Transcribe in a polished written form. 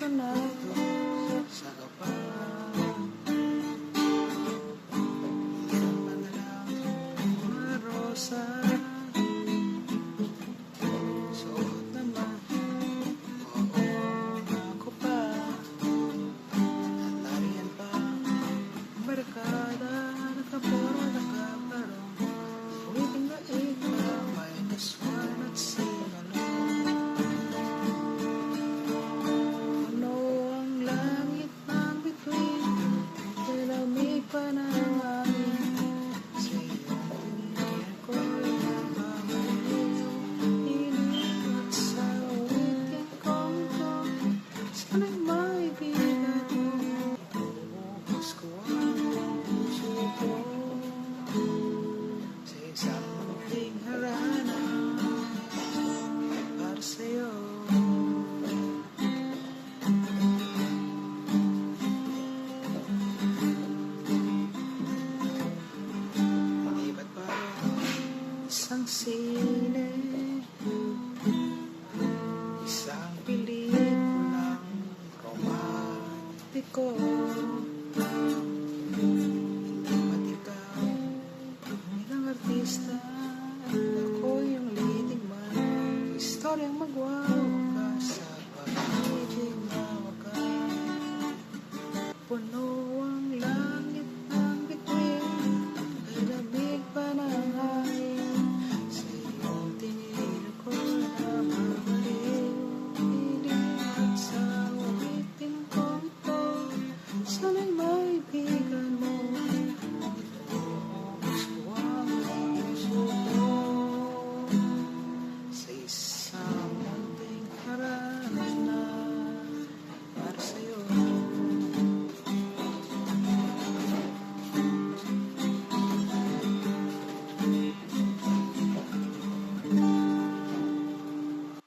abandonado sa kapal. Hirapan na lang mga rosa. Suot naman, oo, ako pa. At nariyan pa, barkada, nakapuro, nakabarong. Ulitin na ikaw, may kaswan at singalong. Ano ang langit ng bituin, nilamig pa ng amin. Sa iyong bibigyan ko'y nababaliw, inig at sa uwitin kong ito. Sana'y maibigan mo, ibubuhos ko ang puso ko sa isang munting harana para sa'yo. Libat pa isang sine, isang pelikulang romantiko.